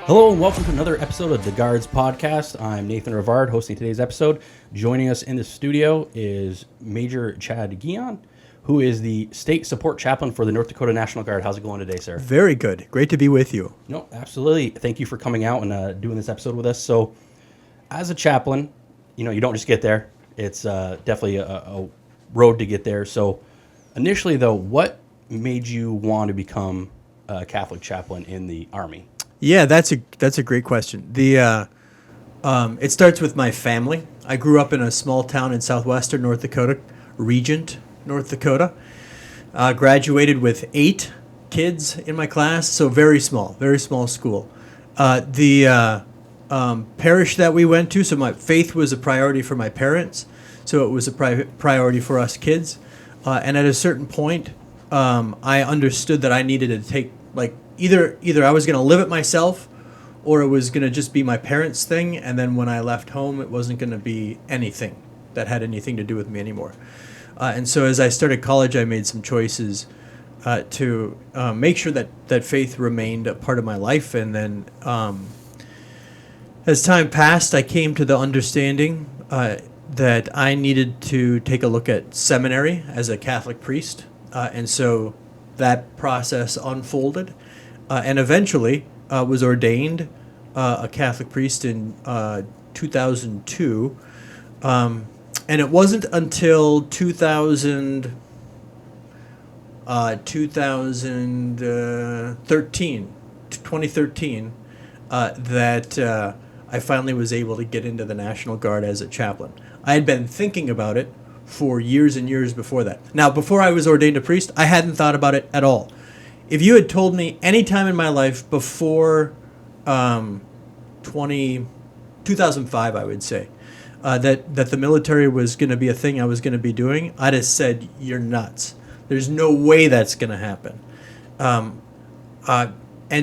Hello and welcome to another episode of the Guards Podcast. I'm Nathan Rivard, hosting today's episode. Joining us in the studio is Major Chad Gion, who is the State Support Chaplain for the North Dakota National Guard. How's it going today, sir? Very good. Great to be with you. No, absolutely. Thank you for coming out and doing this episode with us. So, as a chaplain, you don't just get there. It's definitely a road to get there. So, initially, though, what made you want to become a Catholic chaplain in the Army? Yeah, that's a great question. It starts with my family. I grew up in a small town in southwestern North Dakota, Regent, North Dakota. Graduated with 8 kids in my class, so very small school. The parish that we went to, so my faith was a priority for my parents, so it was a priority for us kids. And at a certain point, I understood that I needed to take, either I was going to live it myself or it was going to just be my parents' thing, and then when I left home, it wasn't going to be anything that had anything to do with me anymore. And so as I started college, I made some choices to make sure that faith remained a part of my life. And then as time passed, I came to the understanding that I needed to take a look at seminary as a Catholic priest. And so that process unfolded. And eventually was ordained a Catholic priest in 2002. And it wasn't until 2013 that I finally was able to get into the National Guard as a chaplain. I had been thinking about it for years and years before that. Now, before I was ordained a priest, I hadn't thought about it at all. If you had told me any time in my life before 2005, I would say, that the military was going to be a thing I was going to be doing, I'd have said, you're nuts. There's no way that's going to happen. And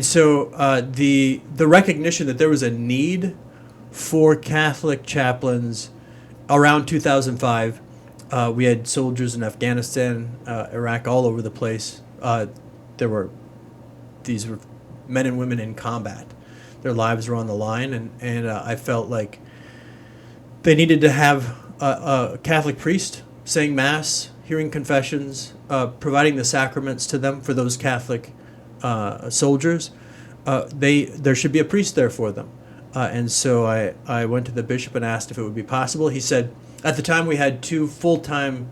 so the recognition that there was a need for Catholic chaplains around 2005, we had soldiers in Afghanistan, Iraq, all over the place. These were men and women in combat. Their lives were on the line, and I felt like they needed to have a Catholic priest saying Mass, hearing confessions, providing the sacraments to them for those Catholic soldiers. There should be a priest there for them. And so I went to the bishop and asked if it would be possible. He said, at the time we had 2 full-time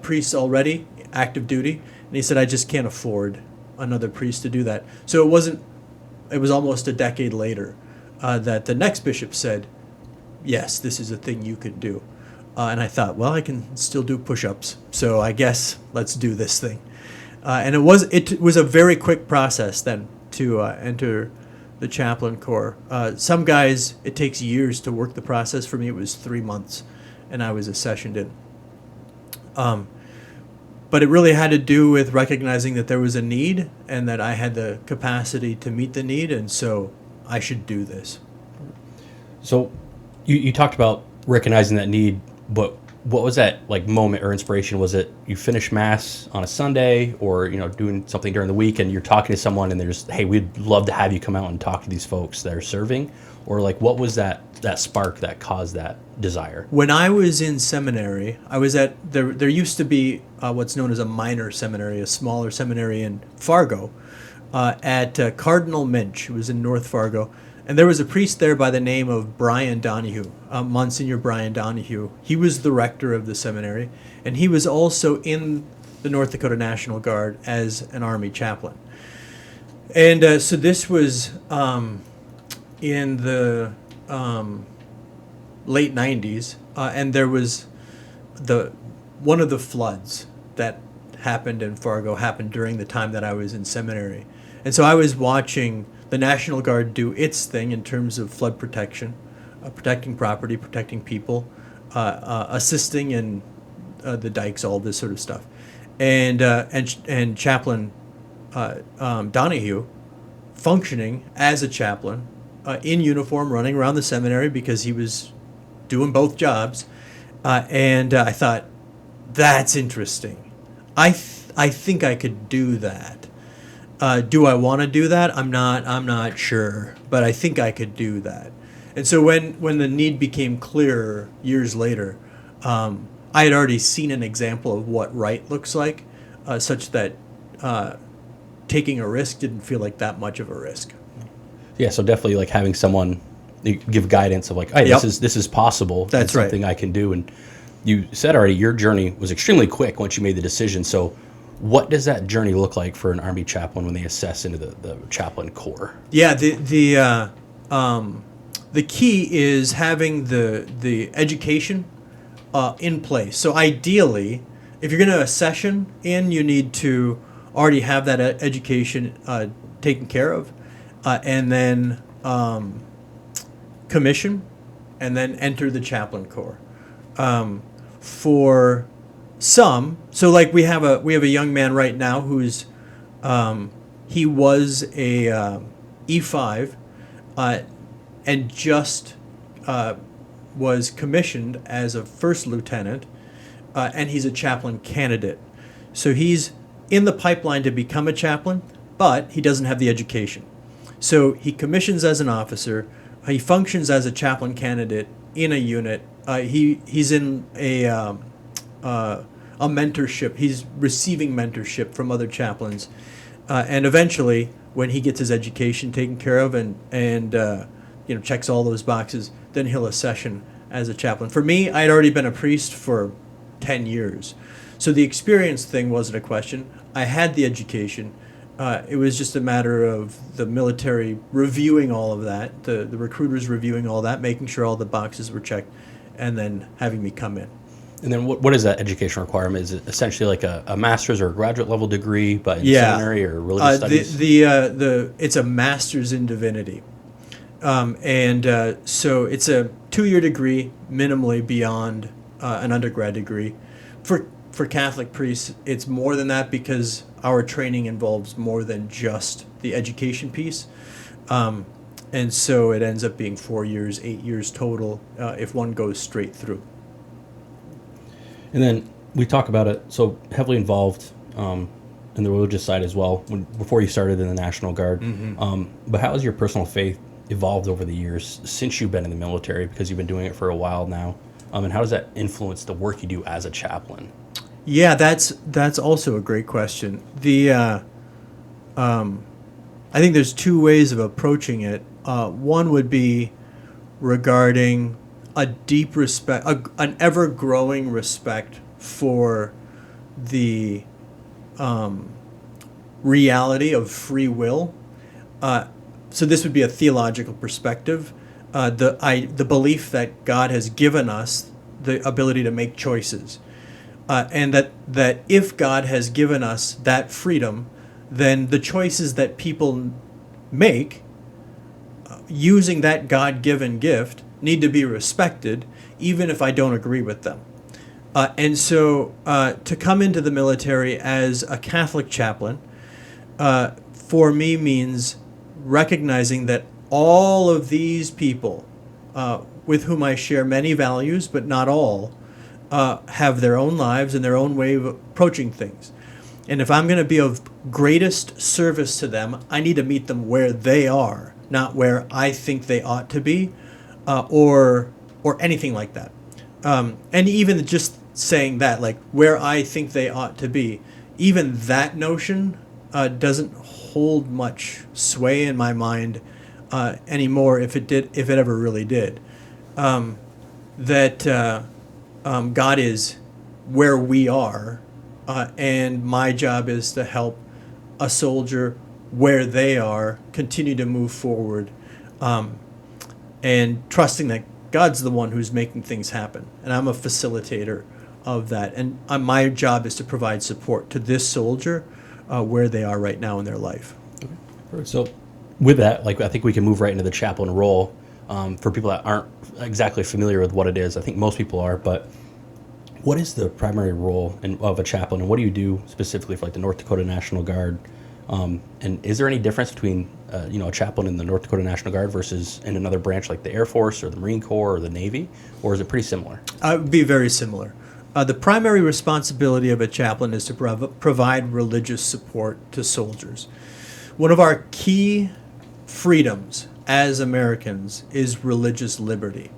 priests already, active duty, and he said, I just can't afford another priest to do that. So it was almost a decade later that the next bishop said, yes, this is a thing you could do. And I thought, well, I can still do push-ups, so I guess let's do this thing. And it was a very quick process then to enter the chaplain corps. Some guys, it takes years to work the process. For me, it was 3 months, and I was accessioned in. But it really had to do with recognizing that there was a need and that I had the capacity to meet the need, and so I should do this. So you talked about recognizing that need, but what was that moment or inspiration? Was it you finish Mass on a Sunday or doing something during the week and you're talking to someone and there's, hey, we'd love to have you come out and talk to these folks that are serving? Or what was that spark that caused that desire? When I was in seminary, I was at there used to be what's known as a minor seminary, a smaller seminary in Fargo, at Cardinal Minch. It was in North Fargo. And there was a priest there by the name of Brian Donahue, Monsignor Brian Donahue. He was the rector of the seminary, and he was also in the North Dakota National Guard as an Army chaplain. And so this was in the late 90s, and there was one of the floods that happened in Fargo happened during the time that I was in seminary. And so I was watching the National Guard do its thing in terms of flood protection, protecting property, protecting people, assisting in the dikes, all this sort of stuff. And Chaplain Donahue functioning as a chaplain in uniform, running around the seminary because he was doing both jobs. And I thought, that's interesting. I think I could do that. Do I want to do that? I'm not sure, but I think I could do that. And so when the need became clearer years later, I had already seen an example of what right looks like, such that taking a risk didn't feel like that much of a risk. Yeah, so definitely like having someone give guidance of like, hey, Yep. this is possible. That's It's right. something I can do. And you said already your journey was extremely quick once you made the decision. So what does that journey look like for an Army chaplain when they assess into the chaplain corps? Yeah, the key is having the education in place. So ideally, if you're going to accession in, you need to already have that education taken care of, and then commission, and then enter the chaplain corps. For some, so like we have a young man right now who's he was a E5 and just was commissioned as a first lieutenant, and he's a chaplain candidate. So he's in the pipeline to become a chaplain, but he doesn't have the education. So he commissions as an officer. He functions as a chaplain candidate in a unit. He's in a mentorship. He's receiving mentorship from other chaplains, and eventually, when he gets his education taken care of and checks all those boxes, then he'll accession as a chaplain. For me, I had already been a priest for 10 years, so the experience thing wasn't a question. I had the education. It was just a matter of the military reviewing all of that, the recruiters reviewing all that, making sure all the boxes were checked, and then having me come in. And then what is that education requirement? Is it essentially like a master's or a graduate level degree, but in Yeah. seminary or religious studies? It's a master's in divinity, so it's a 2-year degree, minimally beyond an undergrad degree. For Catholic priests, it's more than that because our training involves more than just the education piece, and so it ends up being 4 years, 8 years total if one goes straight through. And then we talk about it, so heavily involved in the religious side as well, before you started in the National Guard. Mm-hmm. But how has your personal faith evolved over the years since you've been in the military, because you've been doing it for a while now? And how does that influence the work you do as a chaplain? Yeah, that's also a great question. I think there's two ways of approaching it. One would be regarding a deep respect, an ever-growing respect for the reality of free will. So this would be a theological perspective. The belief that God has given us the ability to make choices. And that if God has given us that freedom, then the choices that people make using that God-given gift need to be respected, even if I don't agree with them. And so to come into the military as a Catholic chaplain, for me means recognizing that all of these people with whom I share many values, but not all, have their own lives and their own way of approaching things. And if I'm going to be of greatest service to them, I need to meet them where they are, not where I think they ought to be, or anything like that. And even just saying that, like where I think they ought to be, even that notion doesn't hold much sway in my mind anymore. If it ever really did, God is where we are, and my job is to help a soldier where they are continue to move forward, and trusting that God's the one who's making things happen, and I'm a facilitator of that. And my job is to provide support to this soldier where they are right now in their life. So with that, like I think we can move right into the chaplain role. For people that aren't exactly familiar with what it is, I think most people are, but what is the primary role of a chaplain, and what do you do specifically for like the North Dakota National Guard? And is there any difference between a chaplain in the North Dakota National Guard versus in another branch like the Air Force or the Marine Corps or the Navy, or is it pretty similar? It would be very similar. The primary responsibility of a chaplain is to provide religious support to soldiers. One of our key freedoms as Americans is religious liberty.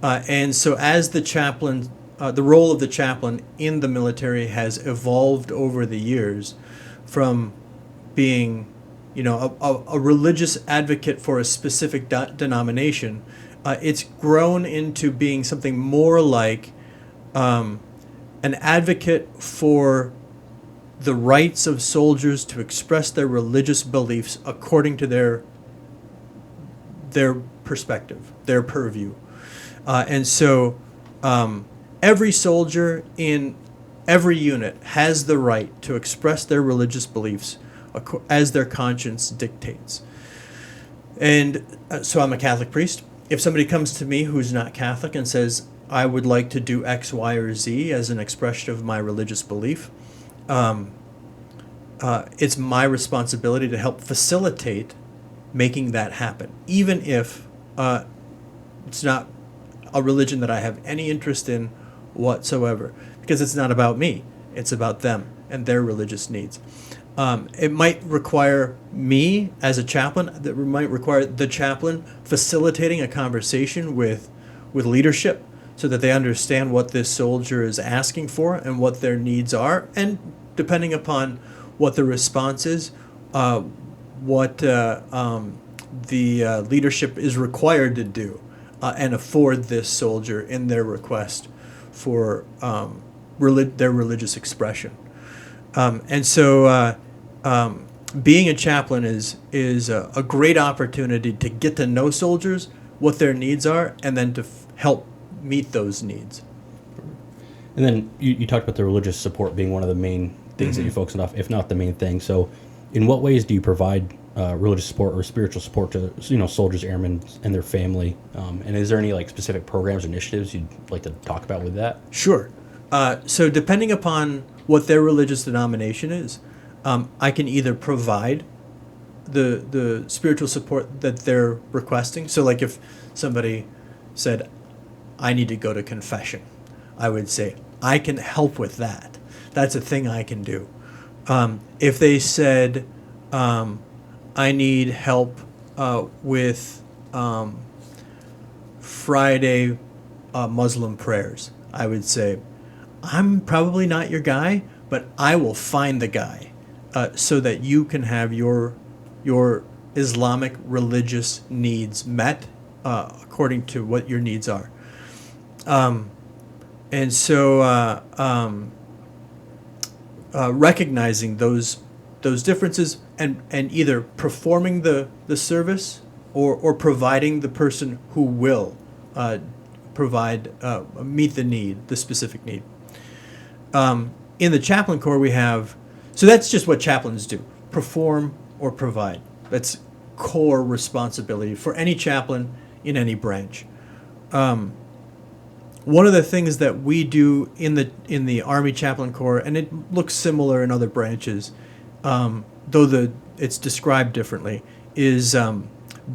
And so as the chaplain, the role of the chaplain in the military has evolved over the years from being, a religious advocate for a specific denomination. It's grown into being something more like an advocate for the rights of soldiers to express their religious beliefs according to their perspective, their purview. And so every soldier in every unit has the right to express their religious beliefs as their conscience dictates. And so I'm a Catholic priest. If somebody comes to me who's not Catholic and says, I would like to do X, Y, or Z as an expression of my religious belief, it's my responsibility to help facilitate making that happen, even if it's not a religion that I have any interest in whatsoever, because it's not about me. It's about them and their religious needs. It might require me as a chaplain, that might require the chaplain facilitating a conversation with leadership so that they understand what this soldier is asking for and what their needs are. And depending upon what the response is, what the leadership is required to do and afford this soldier in their request for their religious expression. And so being a chaplain is a great opportunity to get to know soldiers, what their needs are, and then to help meet those needs. And then you talked about the religious support being one of the main things that you focus on, if not the main thing. So in what ways do you provide religious support or spiritual support to soldiers, airmen, and their family? And is there any specific programs or initiatives you'd like to talk about with that? Sure. So depending upon what their religious denomination is, I can either provide the spiritual support that they're requesting. So like if somebody said, I need to go to confession, I would say, I can help with that. That's a thing I can do. If they said, I need help with Friday Muslim prayers, I would say, I'm probably not your guy, but I will find the guy so that you can have your Islamic religious needs met according to what your needs are. And so recognizing those differences and either performing the service or providing the person who will meet the need, the specific need. In the chaplain corps we have, so that's just what chaplains do, perform or provide. That's core responsibility for any chaplain in any branch. One of the things that we do in the Army Chaplain Corps, and it looks similar in other branches, though it's described differently, is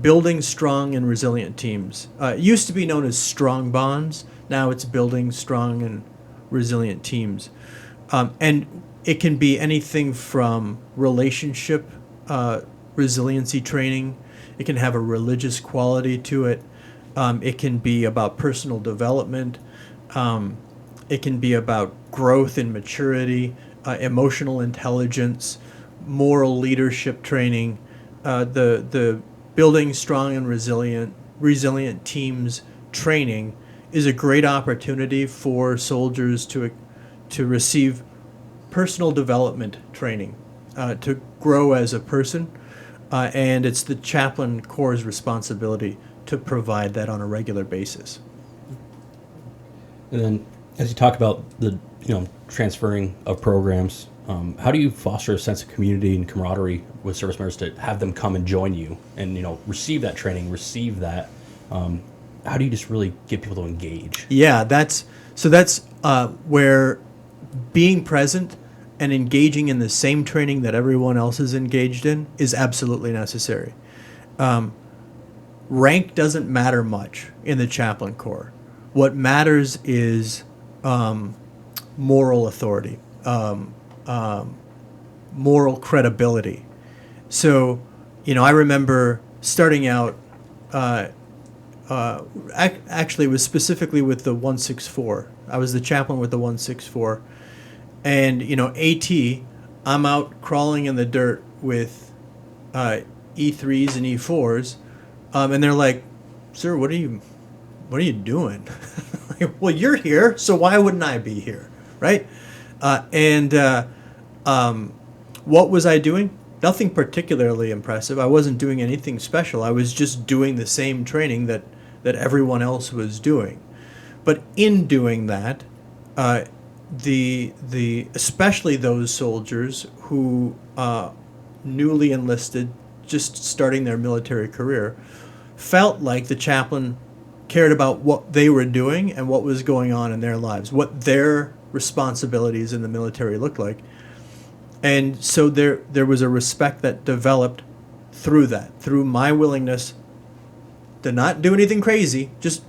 building strong and resilient teams. It used to be known as strong bonds. Now it's building strong and resilient teams. And it can be anything from relationship resiliency training. It can have a religious quality to it. It can be about personal development. It can be about growth and maturity, emotional intelligence, moral leadership training. The building strong and resilient teams training is a great opportunity for soldiers to receive personal development training, to grow as a person, and it's the chaplain corps' responsibility to provide that on a regular basis. And then, as you talk about the transferring of programs, how do you foster a sense of community and camaraderie with service members to have them come and join you and receive that training, receive that? How do you just really get people to engage? Yeah, that's where being present and engaging in the same training that everyone else is engaged in is absolutely necessary. Rank doesn't matter much in the chaplain corps. What matters is moral authority, moral credibility. So, I remember starting out. Actually, it was specifically with the 164. I was the chaplain with the 164, and AT. I'm out crawling in the dirt with E3s and E4s, and they're like, "Sir, what are you doing?" Like, well, you're here, so why wouldn't I be here, right? What was I doing? Nothing particularly impressive. I wasn't doing anything special. I was just doing the same training that everyone else was doing. But in doing that, the especially those soldiers who newly enlisted, just starting their military career, felt like the chaplain cared about what they were doing and what was going on in their lives, what their responsibilities in the military looked like. And so there was a respect that developed through that, through my willingness to not do anything crazy, just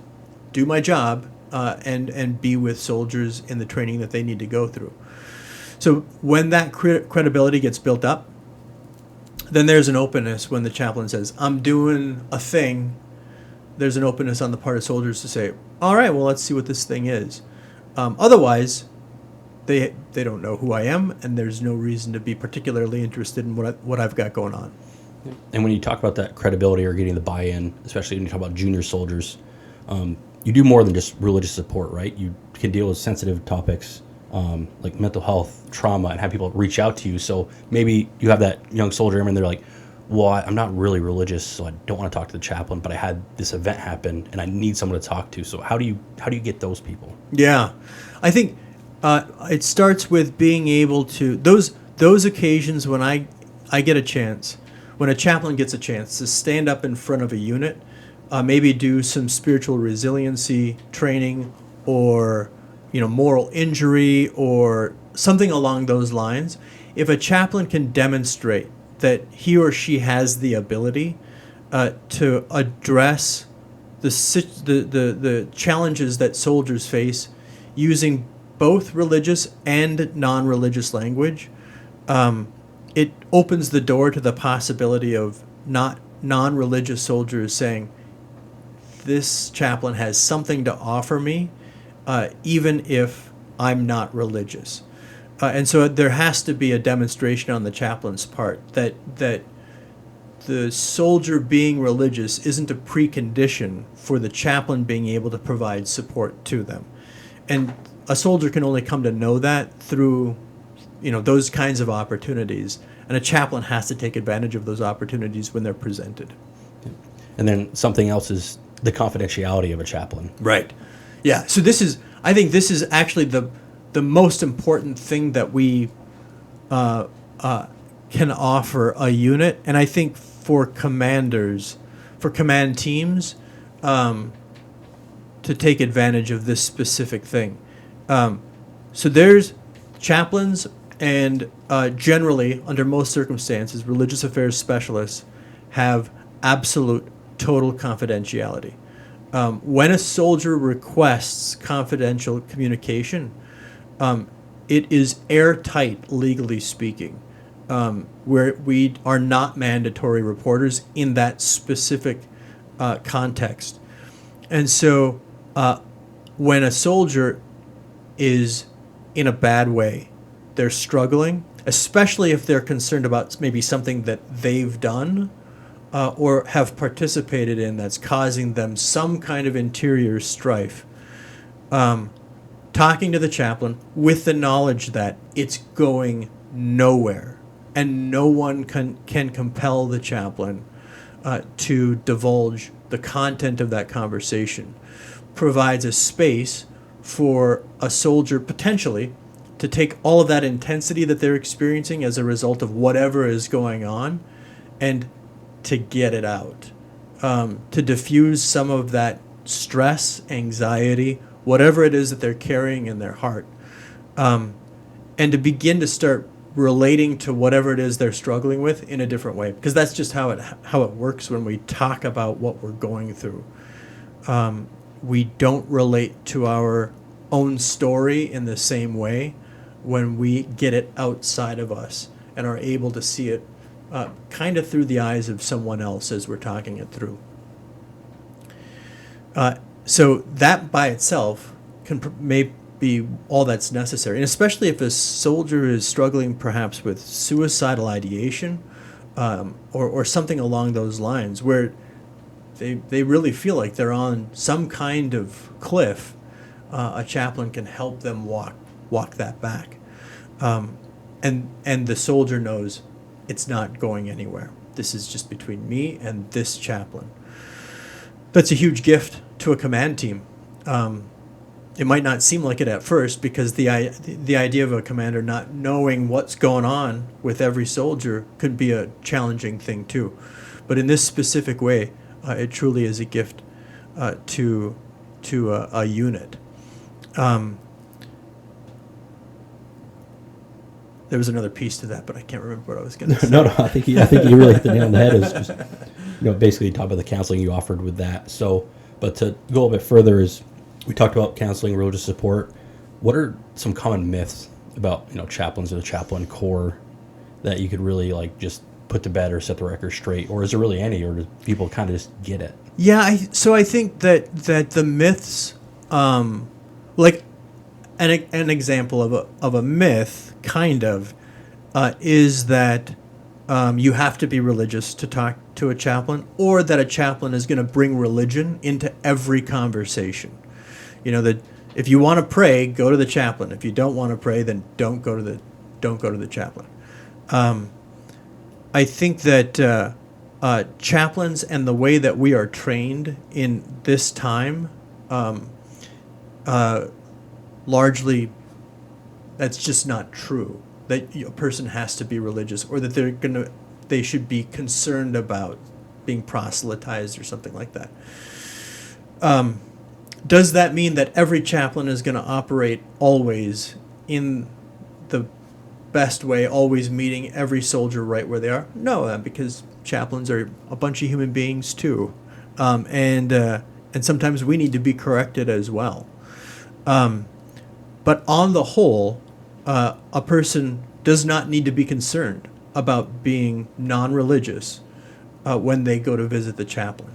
do my job, and be with soldiers in the training that they need to go through. So when that credibility gets built up, then there's an openness when the chaplain says, "I'm doing a thing." There's an openness on the part of soldiers to say, "All right, well, let's see what this thing is." Otherwise, they don't know who I am, and there's no reason to be particularly interested in what I've got going on. And when you talk about that credibility or getting the buy-in, especially when you talk about junior soldiers, you do more than just religious support, right? You can deal with sensitive topics like mental health, trauma, and have people reach out to you. So maybe you have that young soldier and they're like, "Well, I'm not really religious, so I don't want to talk to the chaplain, but I had this event happen and I need someone to talk to." So how do you get those people? Yeah, I think it starts with being able to those occasions when I get a chance, when a chaplain gets a chance to stand up in front of a unit, maybe do some spiritual resiliency training, or moral injury or something along those lines. If a chaplain can demonstrate that he or she has the ability to address the challenges that soldiers face using both religious and non-religious language, it opens the door to the possibility of non-religious soldiers saying, "This chaplain has something to offer me, even if I'm not religious." And so there has to be a demonstration on the chaplain's part that the soldier being religious isn't a precondition for the chaplain being able to provide support to them. And a soldier can only come to know that through those kinds of opportunities, and a chaplain has to take advantage of those opportunities when they're presented. And then something else is the confidentiality of a chaplain. Right. Yeah. So I think this is actually the most important thing that we can offer a unit, and I think for commanders, for command teams, to take advantage of this specific thing. So there's chaplains, and generally, under most circumstances, religious affairs specialists have absolute total confidentiality. When a soldier requests confidential communication, it is airtight, legally speaking, where we are not mandatory reporters in that specific context. And so when a soldier is in a bad way, they're struggling, especially if they're concerned about maybe something that they've done or have participated in that's causing them some kind of interior strife. Talking to the chaplain with the knowledge that it's going nowhere and no one can compel the chaplain to divulge the content of that conversation provides a space for a soldier potentially to take all of that intensity that they're experiencing as a result of whatever is going on and to get it out, to diffuse some of that stress, anxiety, whatever it is that they're carrying in their heart, and to begin to start relating to whatever it is they're struggling with in a different way, because that's just how it works when we talk about what we're going through. We don't relate to our own story in the same way when we get it outside of us and are able to see it kind of through the eyes of someone else as we're talking it through. So that by itself may be all that's necessary, and especially if a soldier is struggling perhaps with suicidal ideation, or something along those lines, where they really feel like they're on some kind of cliff. A chaplain can help them walk that back, and the soldier knows it's not going anywhere. This is just between me and this chaplain. That's a huge gift to a command team. It might not seem like it at first, because the idea of a commander not knowing what's going on with every soldier could be a challenging thing too. But in this specific way, it truly is a gift to a unit. There was another piece to that, but I can't remember what I was going to say. No, I think you really hit the nail on the head. Is just, basically talk about the counseling you offered with that. So, but to go a little bit further, is we talked about counseling, religious support. What are some common myths about chaplains or the chaplain corps that you could really just put to bed or set the record straight, or is there really any, or do people kind of just get it? Yeah, so I think that the myths, like an example of a myth, kind of, is that you have to be religious to talk to a chaplain, or that a chaplain is going to bring religion into every conversation. That if you want to pray, go to the chaplain. If you don't want to pray, then don't go to the chaplain. I think that chaplains and the way that we are trained in this time, largely, that's just not true. That a person has to be religious, or that they should be concerned about being proselytized or something like that. Does that mean that every chaplain is going to operate always in the best way, always meeting every soldier right where they are? No, because chaplains are a bunch of human beings too, and sometimes we need to be corrected as well. But on the whole, a person does not need to be concerned about being non-religious when they go to visit the chaplain.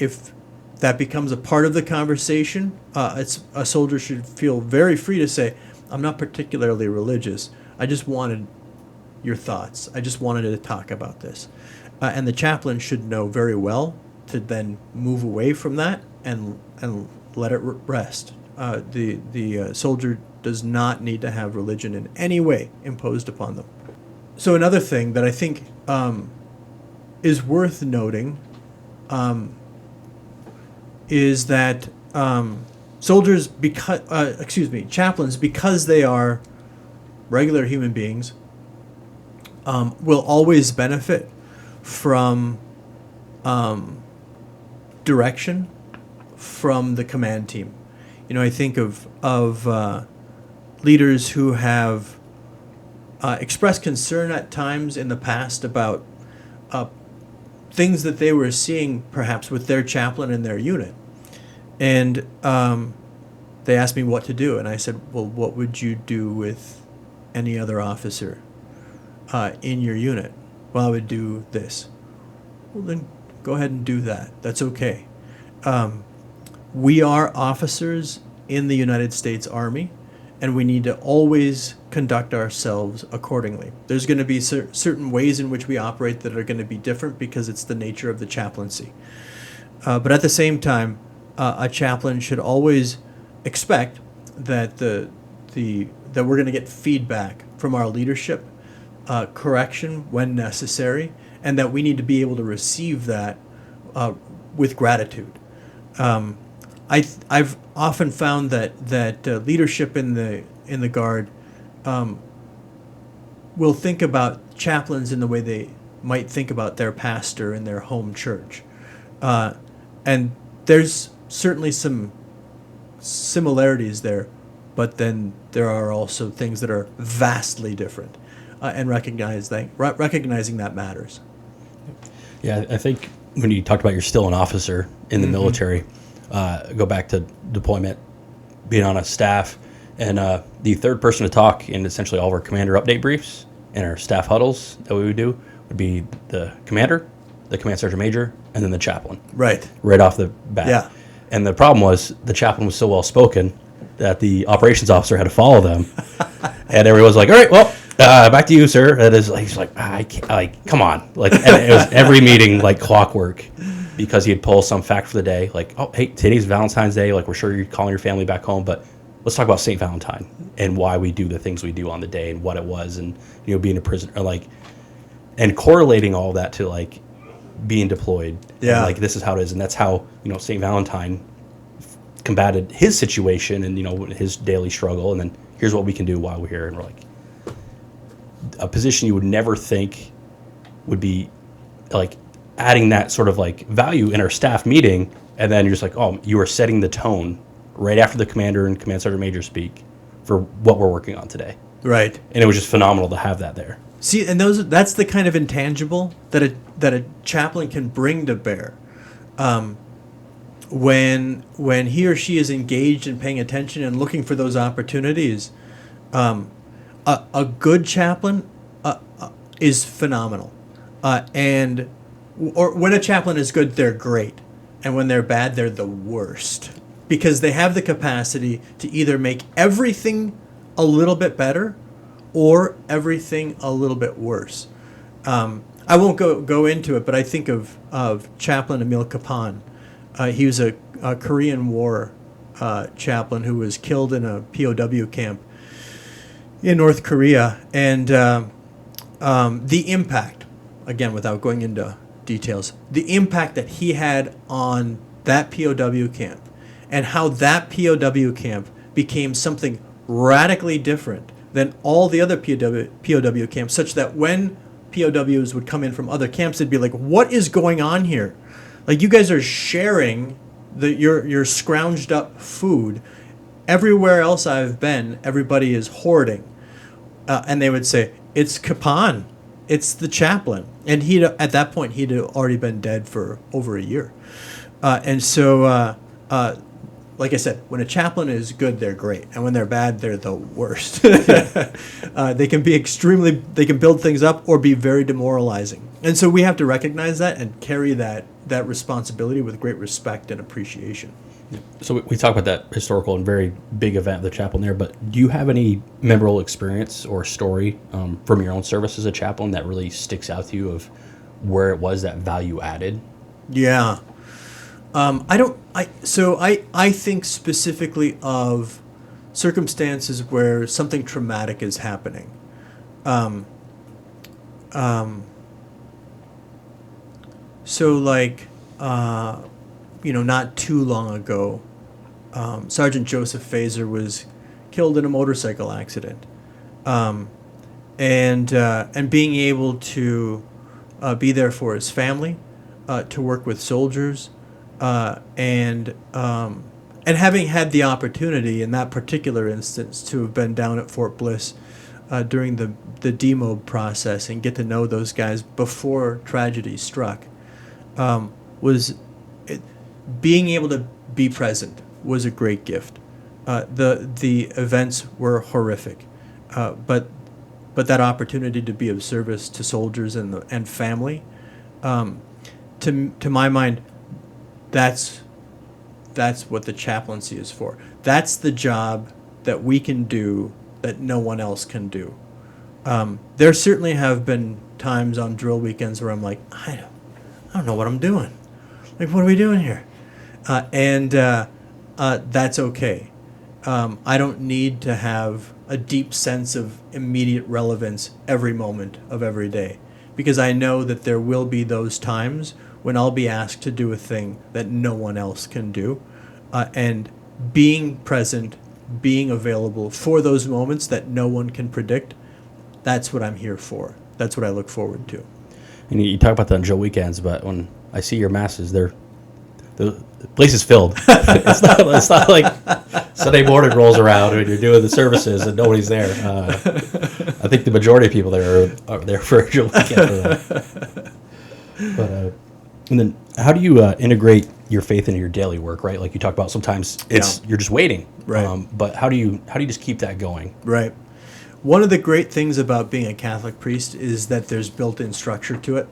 If that becomes a part of the conversation, a soldier should feel very free to say, I'm not particularly religious. I just wanted your thoughts. I just wanted to talk about this. And the chaplain should know very well to then move away from that and let it rest. The soldier does not need to have religion in any way imposed upon them. So another thing that I think is worth noting is that soldiers, chaplains, because they are regular human beings, will always benefit from direction from the command team. I think of leaders who have expressed concern at times in the past about things that they were seeing perhaps with their chaplain in their unit. And they asked me what to do. And I said, well, what would you do with any other officer in your unit? Well, I would do this. Well, then go ahead and do that. That's okay. We are officers in the United States Army, and we need to always conduct ourselves accordingly. There's going to be certain ways in which we operate that are going to be different because it's the nature of the chaplaincy. But at the same time, a chaplain should always expect that that we're going to get feedback from our leadership, correction when necessary, and that we need to be able to receive that with gratitude. I've often found that leadership in the Guard will think about chaplains in the way they might think about their pastor in their home church, and there's certainly some similarities there, but then there are also things that are vastly different, and recognizing that matters. Yeah, I think when you talked about you're still an officer in the military, go back to deployment, being on a staff, and the third person to talk in essentially all of our commander update briefs in our staff huddles that we would do would be the commander, the command sergeant major, and then the chaplain. Right off the bat. Yeah. And the problem was the chaplain was so well spoken that the operations officer had to follow them, and everyone was like, "All right, well, back to you, sir." And it's like, he's like, "I can't, like, come on!" Like, and it was every meeting like clockwork, because he'd pull some fact for the day, like, "Oh, hey, today's Valentine's Day. Like, we're sure you're calling your family back home, but let's talk about Saint Valentine and why we do the things we do on the day and what it was, and being a prisoner, or like, and correlating all that to like being deployed. Yeah. And, like, this is how it is, and that's how Saint Valentine combated his situation and his daily struggle, and then here's what we can do while we're here. And we're like, a position you would never think would be like adding that sort of like value in our staff meeting, and then you're just like, oh, you are setting the tone right after the commander and command sergeant major speak for what we're working on today. Right. And it was just phenomenal to have that there. See, and that's the kind of intangible that a chaplain can bring to bear. When he or she is engaged and paying attention and looking for those opportunities, a good chaplain is phenomenal. Or when a chaplain is good, they're great, and when they're bad, they're the worst, because they have the capacity to either make everything a little bit better or everything a little bit worse. I won't go into it, but I think of Chaplain Emil Kapan. He was a Korean War chaplain who was killed in a POW camp in North Korea. And the impact, again, without going into details, the impact that he had on that POW camp and how that POW camp became something radically different than all the other POW camps, such that when POWs would come in from other camps, they'd be like, what is going on here? Like, you guys are sharing your scrounged up food. Everywhere else I've been, everybody is hoarding. And they would say, it's Kapan. It's the chaplain. And at that point, he'd already been dead for over a year. And so, like I said, when a chaplain is good, they're great. And when they're bad, they're the worst. They can build things up or be very demoralizing. And so we have to recognize that and carry that responsibility with great respect and appreciation. So we talk about that historical and very big event, the chaplain there, but do you have any memorable experience or story from your own service as a chaplain that really sticks out to you of where it was that value added? Yeah. I think specifically of circumstances where something traumatic is happening. So like, not too long ago, Sergeant Joseph Fazer was killed in a motorcycle accident. And being able to be there for his family, to work with soldiers, and having had the opportunity in that particular instance to have been down at Fort Bliss during the demob process and get to know those guys before tragedy struck, being able to be present was a great gift. The events were horrific, but that opportunity to be of service to soldiers and family, to my mind, that's what the chaplaincy is for. That's the job that we can do that no one else can do. There certainly have been times on drill weekends where I'm like, I don't know what I'm doing. Like, what are we doing here? And that's okay. I don't need to have a deep sense of immediate relevance every moment of every day, because I know that there will be those times when I'll be asked to do a thing that no one else can do. And being present, being available for those moments that no one can predict, that's what I'm here for. That's what I look forward to. And you talk about that on drill weekends, but when I see your masses, the place is filled. It's not like Sunday morning rolls around and you're doing the services and nobody's there. I think the majority of people there are there for a drill weekend for that. But and then how do you integrate your faith into your daily work? Right, like you talk about, sometimes you're just waiting. Right. But how do you just keep that going? Right. One of the great things about being a Catholic priest is that there's built-in structure to it.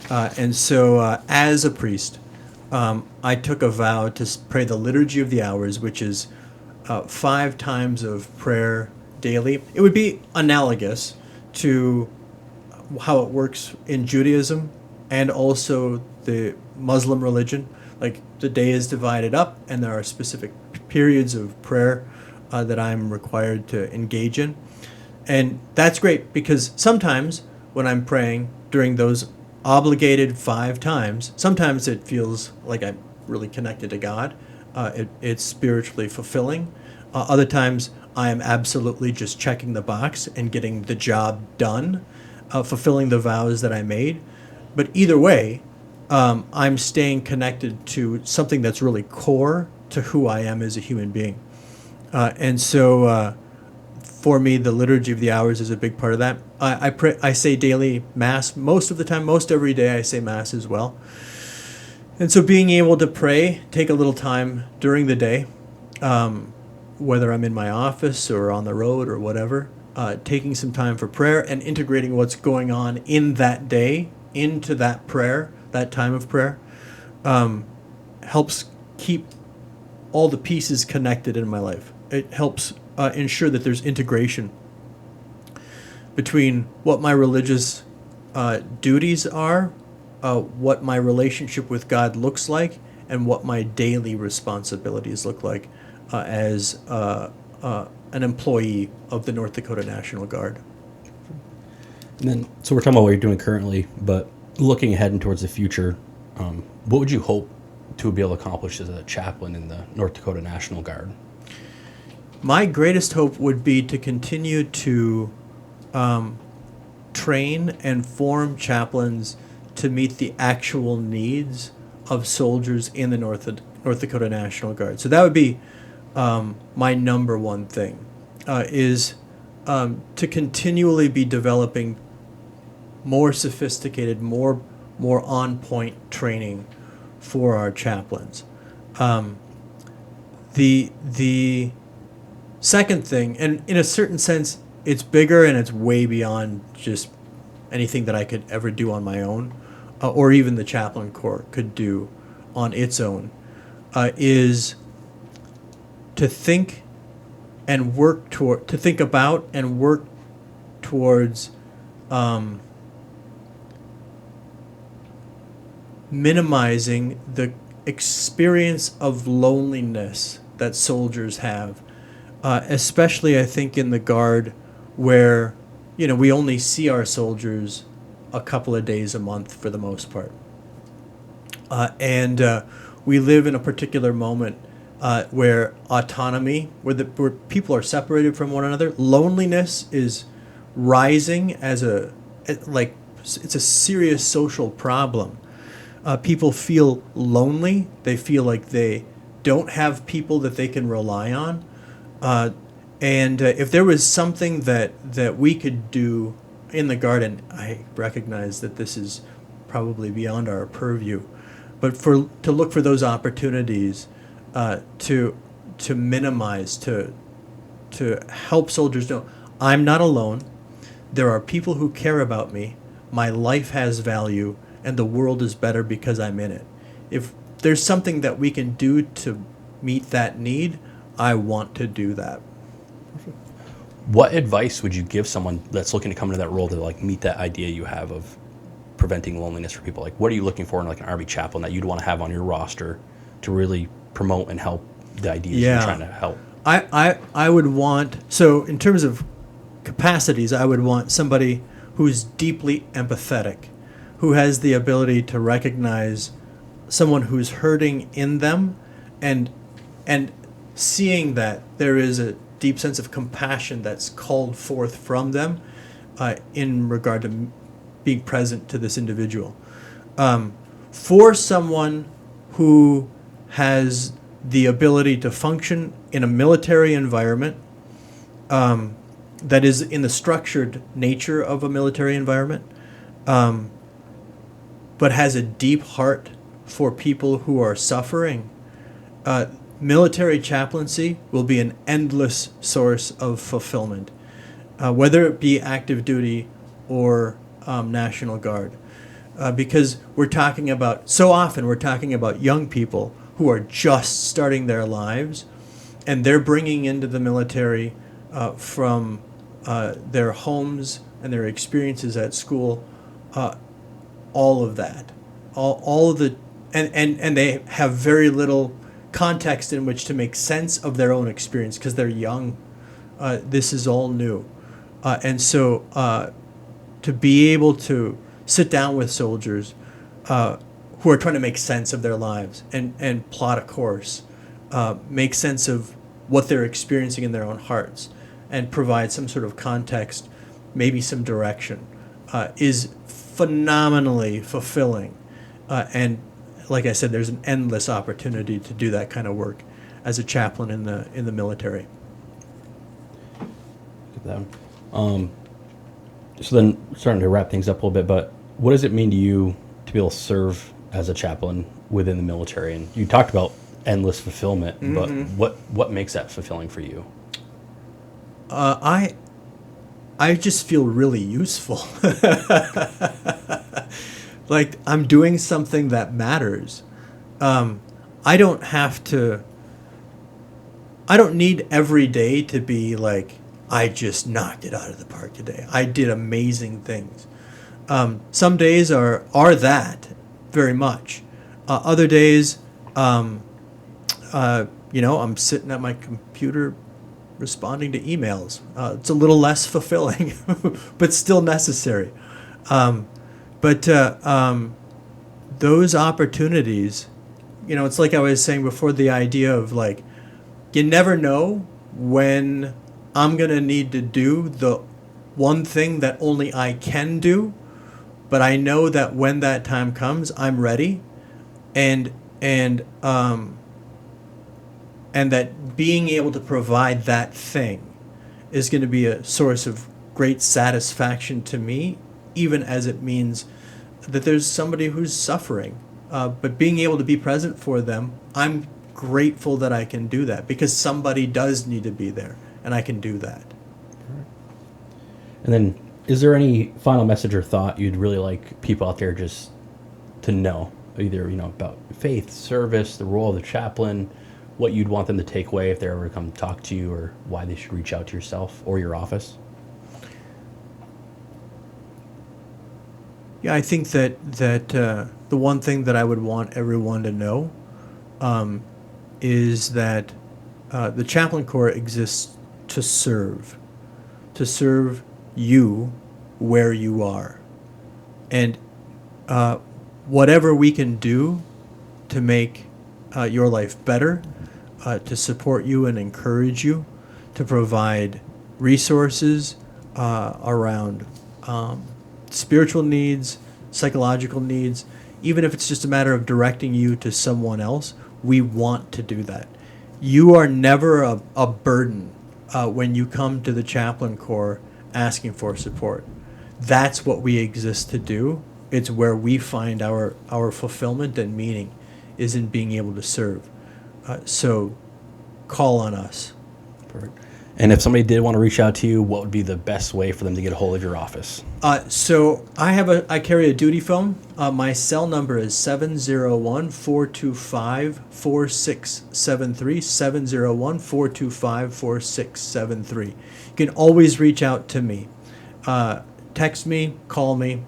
And so as a priest, I took a vow to pray the Liturgy of the Hours, which is 5 times of prayer daily. It would be analogous to how it works in Judaism and also the Muslim religion. Like the day is divided up and there are specific periods of prayer that I'm required to engage in. And that's great because sometimes when I'm praying during those obligated 5 times, sometimes it feels like I'm really connected to God. It's spiritually fulfilling. Other times I am absolutely just checking the box and getting the job done, fulfilling the vows that I made. But either way, I'm staying connected to something that's really core to who I am as a human being. And so for me, the Liturgy of the Hours is a big part of that. I pray. I say daily Mass most of the time. Most every day I say Mass as well. And so being able to pray, take a little time during the day, whether I'm in my office or on the road or whatever, taking some time for prayer and integrating what's going on in that day into that prayer, that time of prayer, helps keep all the pieces connected in my life. It helps ensure that there's integration between what my religious duties are, what my relationship with God looks like, and what my daily responsibilities look like as an employee of the North Dakota National Guard. And then, so we're talking about what you're doing currently, but looking ahead and towards the future, what would you hope to be able to accomplish as a chaplain in the North Dakota National Guard? My greatest hope would be to continue to train and form chaplains to meet the actual needs of soldiers in the North Dakota National Guard. So that would be my number one thing, is to continually be developing more sophisticated, more on-point training for our chaplains. The second thing, and in a certain sense, it's bigger and it's way beyond just anything that I could ever do on my own, or even the chaplain corps could do on its own, is to think and work toward, to think about and work towards minimizing the experience of loneliness that soldiers have, especially I think in the Guard, where we only see our soldiers a couple of days a month for the most part, and we live in a particular moment where autonomy, where people are separated from one another. Loneliness is rising as it's a serious social problem. People feel lonely. They feel like they don't have people that they can rely on. And if there was something that we could do in the Guard, and I recognize that this is probably beyond our purview, but to look for those opportunities to minimize, to help soldiers know, I'm not alone. There are people who care about me. My life has value, and the world is better because I'm in it. If there's something that we can do to meet that need, I want to do that. What advice would you give someone that's looking to come into that role to meet that idea you have of preventing loneliness for people? What are you looking for in an Army chaplain that you'd want to have on your roster to really promote and help the ideas you're trying to help? I would want, so in terms of capacities, I would want somebody who's deeply empathetic, who has the ability to recognize someone who's hurting in them, and seeing that there is a deep sense of compassion that's called forth from them in regard to being present to this individual. For someone who has the ability to function in a military environment, that is in the structured nature of a military environment, but has a deep heart for people who are suffering, military chaplaincy will be an endless source of fulfillment. whether it be active duty or National Guard. Because so often we're talking about young people who are just starting their lives, and they're bringing into the military from their homes and their experiences at school, all of that, all of the, and they have very little context in which to make sense of their own experience because they're young. This is all new, and so to be able to sit down with soldiers who are trying to make sense of their lives and plot a course, make sense of what they're experiencing in their own hearts, and provide some sort of context, maybe some direction, is phenomenally fulfilling. And like I said, there's an endless opportunity to do that kind of work as a chaplain in the military. Get that. So then, starting to wrap things up a little bit, but what does it mean to you to be able to serve as a chaplain within the military? And you talked about endless fulfillment, but what makes that fulfilling for you? I just feel really useful. Like I'm doing something that matters. I don't need every day to be like, I just knocked it out of the park today. I did amazing things. Some days are that very much. Other days, I'm sitting at my computer responding to emails. It's a little less fulfilling, but still necessary. But those opportunities, it's like I was saying before, the idea of like, you never know when I'm going to need to do the one thing that only I can do, but I know that when that time comes, I'm ready. And that being able to provide that thing is going to be a source of great satisfaction to me, even as it means that there's somebody who's suffering. But being able to be present for them, I'm grateful that I can do that because somebody does need to be there, and I can do that. And then, is there any final message or thought you'd really like people out there just to know, either about faith, service, the role of the chaplain, what you'd want them to take away if they ever come talk to you, or why they should reach out to yourself or your office? Yeah, I think that the one thing that I would want everyone to know is that the Chaplain Corps exists to serve you where you are. And whatever we can do to make your life better, to support you and encourage you, to provide resources around spiritual needs, psychological needs, even if it's just a matter of directing you to someone else, we want to do that. You are never a burden when you come to the Chaplain Corps asking for support. That's what we exist to do. It's where we find our fulfillment and meaning is in being able to serve. So call on us. Perfect. And if somebody did want to reach out to you, what would be the best way for them to get a hold of your office? So I carry a duty phone. My cell number is 701-425-4673, 701-425-4673. You can always reach out to me. Text me, call me.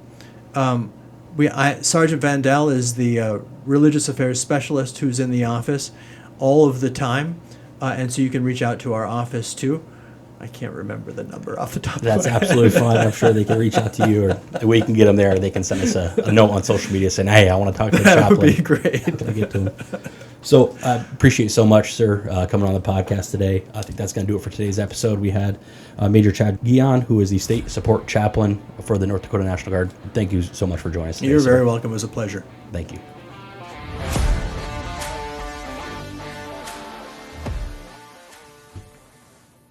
Sergeant Vandell is the religious affairs specialist who's in the office all of the time. And so you can reach out to our office too. I can't remember the number off the top of my head. That's absolutely fine. I'm sure they can reach out to you, or we can get them there, or they can send us a note on social media saying, hey, I want to talk to the chaplain. That would be great. To get to them. So I appreciate so much, sir, coming on the podcast today. I think that's going to do it for today's episode. We had Major Chad Gion, who is the State Support Chaplain for the North Dakota National Guard. Thank you so much for joining us today, You're sir. very welcome. It was a pleasure. Thank you.